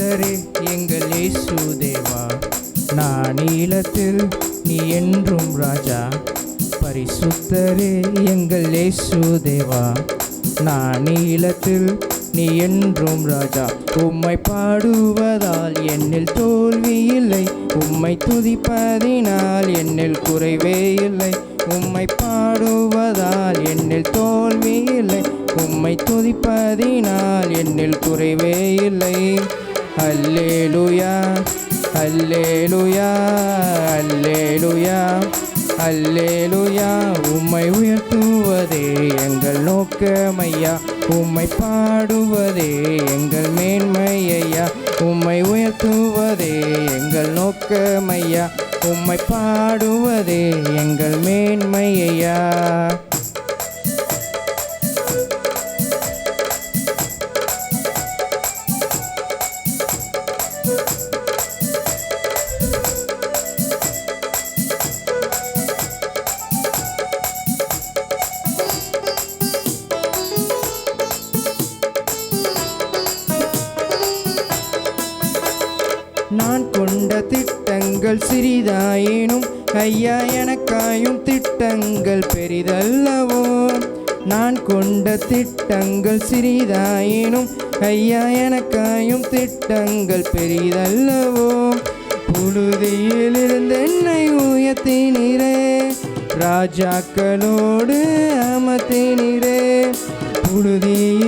பரிசுத்தரே எங்கள் இயேசு தேவா, நான் நீலத்தில் நீ என்றும் ராஜா. பரிசுத்தரே எங்கள் இயேசு தேவா, நான் நீலத்தில் நீ என்றும் ராஜா. உம்மை பாடுவதால் என்னில் தோல்வி இல்லை, உம்மை துதிப்பதினால் என்னில் குறைவே இல்லை. உம்மை பாடுவதால் என்னில் தோல்வி இல்லை, உம்மை துதிப்பதினால் என்னில் குறைவே இல்லை. அல்லேலூயா அல்லேலூயா அல்லேலூயா அல்லேலூயா. உம்மை உயர்த்துவதே எங்கள் நோக்கமையா, உம்மை பாடுவதே எங்கள் மேன்மையா. உம்மை உயர்த்துவதே எங்கள் நோக்கமையா, உம்மை பாடுவதே எங்கள் மேன்மையா. நான் கொண்ட திட்டங்கள் சிறிதாயினும் ஐயா எனக்காயும் திட்டங்கள் பெரிதல்லவோ. நான் கொண்ட திட்டங்கள் சிறிதாயினும் ஐயா எனக்காயும் திட்டங்கள் பெரிதல்லவோ. புழுதியிலிருந்து என்னை உயர்த்தினீரே, ராஜாக்களோடு அமர்த்தினீரே. புழுதி